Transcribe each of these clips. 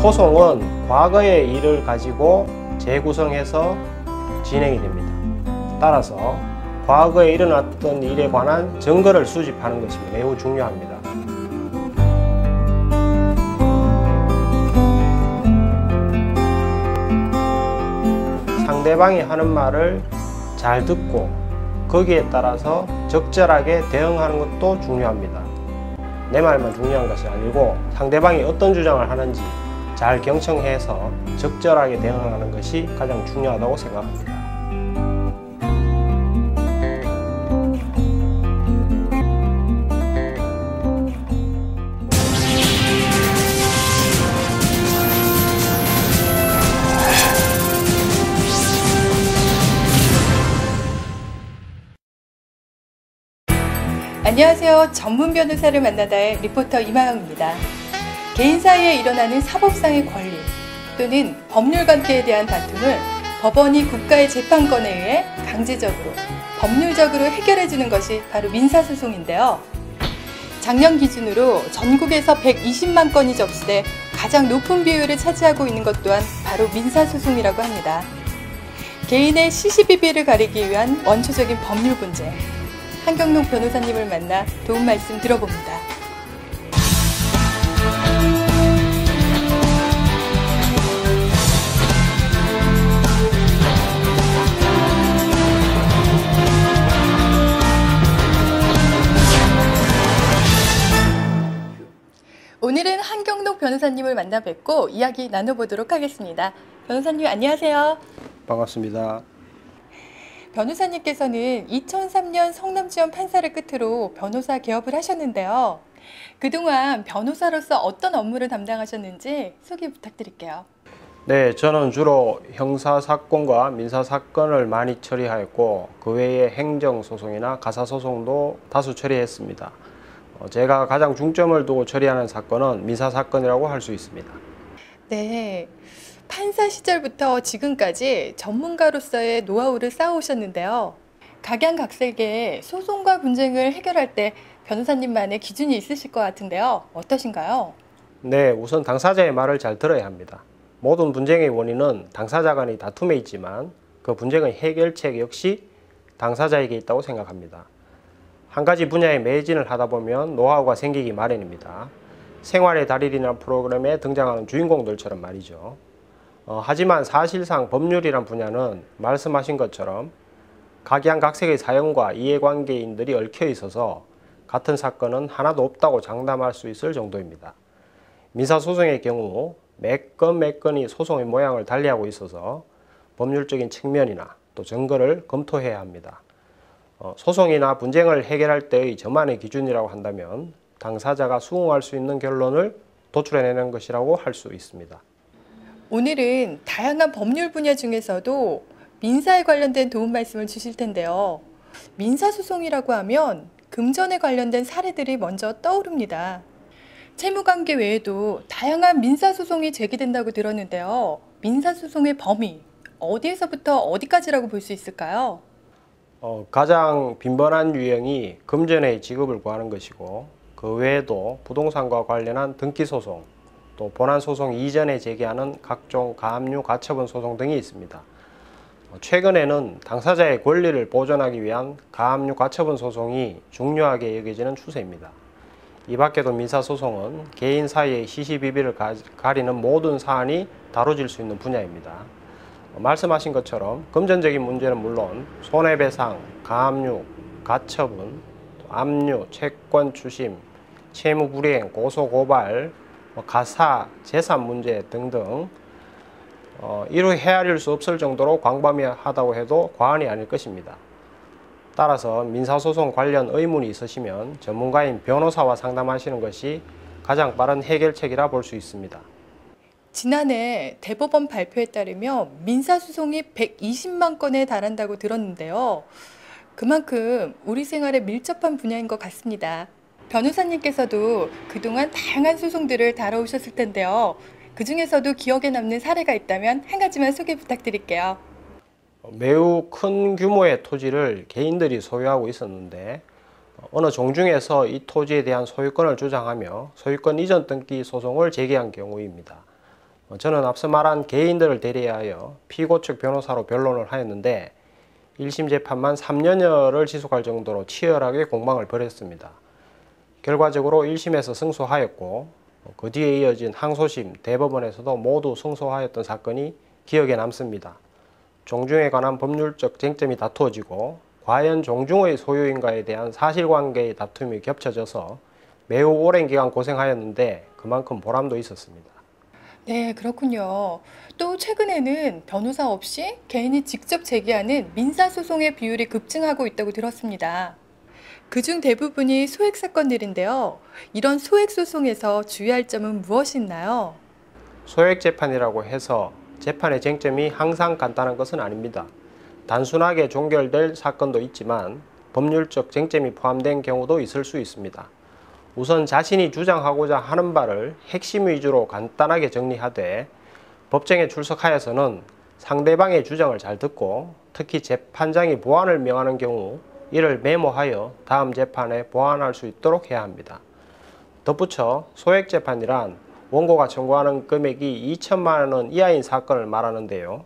소송은 과거의 일을 가지고 재구성해서 진행이 됩니다. 따라서 과거에 일어났던 일에 관한 증거를 수집하는 것이 매우 중요합니다. 상대방이 하는 말을 잘 듣고 거기에 따라서 적절하게 대응하는 것도 중요합니다. 내 말만 중요한 것이 아니고 상대방이 어떤 주장을 하는지 잘 경청해서 적절하게 대응하는 것이 가장 중요하다고 생각합니다. 안녕하세요. 전문 변호사를 만나다의 리포터 이마영입니다. 개인 사이에 일어나는 사법상의 권리 또는 법률 관계에 대한 다툼을 법원이 국가의 재판권에 의해 강제적으로 법률적으로 해결해주는 것이 바로 민사소송인데요. 작년 기준으로 전국에서 120만 건이 접수돼 가장 높은 비율을 차지하고 있는 것 또한 바로 민사소송이라고 합니다. 개인의 시시비비를 가리기 위한 원초적인 법률 분쟁. 한경록 변호사님을 만나 도움 말씀 들어봅니다. 오늘은 한경록 변호사님을 만나 뵙고 이야기 나눠보도록 하겠습니다. 변호사님 안녕하세요. 반갑습니다. 변호사님께서는 2003년 성남지원 판사를 끝으로 변호사 개업을 하셨는데요. 그동안 변호사로서 어떤 업무를 담당하셨는지 소개 부탁드릴게요. 네, 저는 주로 형사사건과 민사사건을 많이 처리하였고 그 외에 행정소송이나 가사소송도 다수 처리했습니다. 제가 가장 중점을 두고 처리하는 사건은 민사사건이라고 할 수 있습니다. 네. 판사 시절부터 지금까지 전문가로서의 노하우를 쌓아오셨는데요. 각양각색의 소송과 분쟁을 해결할 때 변호사님만의 기준이 있으실 것 같은데요. 어떠신가요? 네, 우선 당사자의 말을 잘 들어야 합니다. 모든 분쟁의 원인은 당사자 간의 다툼에 있지만 그 분쟁의 해결책 역시 당사자에게 있다고 생각합니다. 한 가지 분야에 매진을 하다 보면 노하우가 생기기 마련입니다. 생활의 달인이라는 프로그램에 등장하는 주인공들처럼 말이죠. 하지만 사실상 법률이란 분야는 말씀하신 것처럼 각양각색의 사연과 이해관계인들이 얽혀 있어서 같은 사건은 하나도 없다고 장담할 수 있을 정도입니다. 민사소송의 경우 매 건이 소송의 모양을 달리하고 있어서 법률적인 측면이나 또 증거를 검토해야 합니다. 소송이나 분쟁을 해결할 때의 저만의 기준이라고 한다면 당사자가 수긍할 수 있는 결론을 도출해내는 것이라고 할 수 있습니다. 오늘은 다양한 법률 분야 중에서도 민사에 관련된 도움 말씀을 주실 텐데요. 민사소송이라고 하면 금전에 관련된 사례들이 먼저 떠오릅니다. 채무관계 외에도 다양한 민사소송이 제기된다고 들었는데요. 민사소송의 범위, 어디에서부터 어디까지라고 볼 수 있을까요? 가장 빈번한 유형이 금전의 지급을 구하는 것이고 그 외에도 부동산과 관련한 등기소송, 또 본안소송 이전에 제기하는 각종 가압류, 가처분 소송 등이 있습니다. 최근에는 당사자의 권리를 보존하기 위한 가압류, 가처분 소송이 중요하게 여겨지는 추세입니다. 이 밖에도 민사소송은 개인 사이의 시시비비를 가리는 모든 사안이 다뤄질 수 있는 분야입니다. 말씀하신 것처럼 금전적인 문제는 물론 손해배상, 가압류, 가처분, 압류, 채권 추심, 채무불이행, 고소고발, 가사, 재산 문제 등등 이루 헤아릴 수 없을 정도로 광범위하다고 해도 과언이 아닐 것입니다. 따라서 민사소송 관련 의문이 있으시면 전문가인 변호사와 상담하시는 것이 가장 빠른 해결책이라 볼 수 있습니다. 지난해 대법원 발표에 따르면 민사소송이 120만 건에 달한다고 들었는데요. 그만큼 우리 생활에 밀접한 분야인 것 같습니다. 변호사님께서도 그동안 다양한 소송들을 다뤄오셨을 텐데요. 그 중에서도 기억에 남는 사례가 있다면 한 가지만 소개 부탁드릴게요. 매우 큰 규모의 토지를 개인들이 소유하고 있었는데 어느 종중에서 이 토지에 대한 소유권을 주장하며 소유권 이전 등기 소송을 제기한 경우입니다. 저는 앞서 말한 개인들을 대리하여 피고 측 변호사로 변론을 하였는데 1심 재판만 3년여를 지속할 정도로 치열하게 공방을 벌였습니다. 결과적으로 1심에서 승소하였고 그 뒤에 이어진 항소심, 대법원에서도 모두 승소하였던 사건이 기억에 남습니다. 종중에 관한 법률적 쟁점이 다투어지고 과연 종중의 소유인가에 대한 사실관계의 다툼이 겹쳐져서 매우 오랜 기간 고생하였는데 그만큼 보람도 있었습니다. 네, 그렇군요. 또 최근에는 변호사 없이 개인이 직접 제기하는 민사소송의 비율이 급증하고 있다고 들었습니다. 그중 대부분이 소액 사건들인데요. 이런 소액 소송에서 주의할 점은 무엇이 있나요? 소액 재판이라고 해서 재판의 쟁점이 항상 간단한 것은 아닙니다. 단순하게 종결될 사건도 있지만 법률적 쟁점이 포함된 경우도 있을 수 있습니다. 우선 자신이 주장하고자 하는 바를 핵심 위주로 간단하게 정리하되 법정에 출석하여서는 상대방의 주장을 잘 듣고 특히 재판장이 보완을 명하는 경우 이를 메모하여 다음 재판에 보완할 수 있도록 해야 합니다. 덧붙여 소액 재판이란 원고가 청구하는 금액이 2천만 원 이하인 사건을 말하는데요.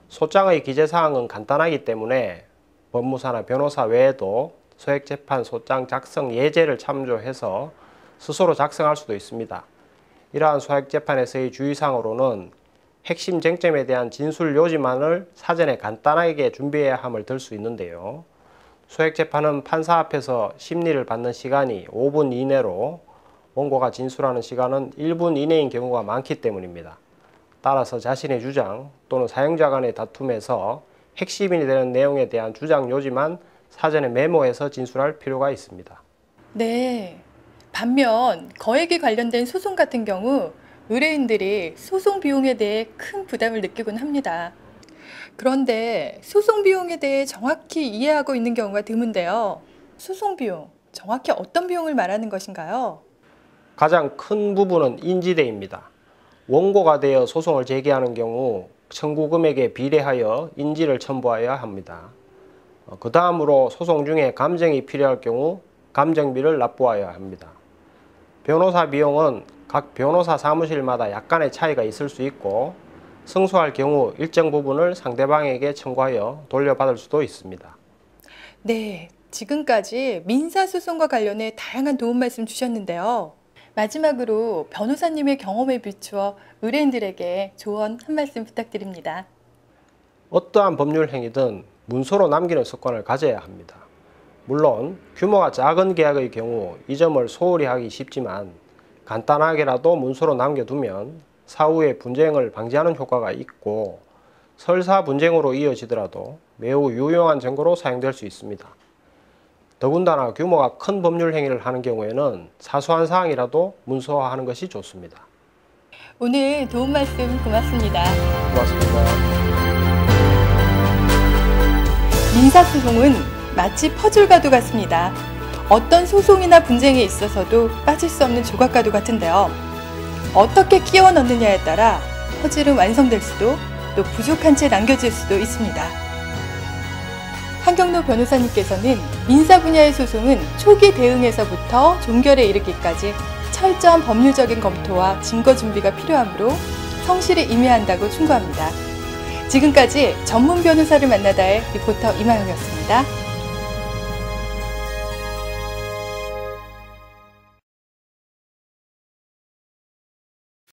소장의 기재사항은 간단하기 때문에 법무사나 변호사 외에도 소액재판 소장 작성 예제를 참조해서 스스로 작성할 수도 있습니다. 이러한 소액재판에서의 주의사항으로는 핵심 쟁점에 대한 진술 요지만을 사전에 간단하게 준비해야 함을 들 수 있는데요. 소액재판은 판사 앞에서 심리를 받는 시간이 5분 이내로 원고가 진술하는 시간은 1분 이내인 경우가 많기 때문입니다. 따라서 자신의 주장 또는 사용자 간의 다툼에서 핵심이 되는 내용에 대한 주장 요지만 사전에 메모해서 진술할 필요가 있습니다. 네. 반면 거액에 관련된 소송 같은 경우 의뢰인들이 소송 비용에 대해 큰 부담을 느끼곤 합니다. 그런데 소송 비용에 대해 정확히 이해하고 있는 경우가 드문데요. 소송 비용, 정확히 어떤 비용을 말하는 것인가요? 가장 큰 부분은 인지대입니다. 원고가 되어 소송을 제기하는 경우 청구 금액에 비례하여 인지를 첨부해야 합니다. 그 다음으로 소송 중에 감정이 필요할 경우 감정비를 납부하여야 합니다. 변호사 비용은 각 변호사 사무실마다 약간의 차이가 있을 수 있고 승소할 경우 일정 부분을 상대방에게 청구하여 돌려받을 수도 있습니다. 네, 지금까지 민사소송과 관련해 다양한 도움 말씀 주셨는데요. 마지막으로 변호사님의 경험에 비추어 의뢰인들에게 조언 한 말씀 부탁드립니다. 어떠한 법률 행위든 문서로 남기는 습관을 가져야 합니다. 물론 규모가 작은 계약의 경우 이 점을 소홀히 하기 쉽지만 간단하게라도 문서로 남겨두면 사후에 분쟁을 방지하는 효과가 있고 설사 분쟁으로 이어지더라도 매우 유용한 증거로 사용될 수 있습니다. 더군다나 규모가 큰 법률 행위를 하는 경우에는 사소한 사항이라도 문서화하는 것이 좋습니다. 오늘 도움 말씀 고맙습니다. 고맙습니다. 민사소송은 마치 퍼즐과도 같습니다. 어떤 소송이나 분쟁에 있어서도 빠질 수 없는 조각과도 같은데요. 어떻게 끼워 넣느냐에 따라 퍼즐은 완성될 수도 또 부족한 채 남겨질 수도 있습니다. 한경로 변호사님께서는 민사 분야의 소송은 초기 대응에서부터 종결에 이르기까지 철저한 법률적인 검토와 증거 준비가 필요하므로 성실히 임해야 한다고 충고합니다. 지금까지 전문 변호사를 만나다의 리포터 이마영이었습니다.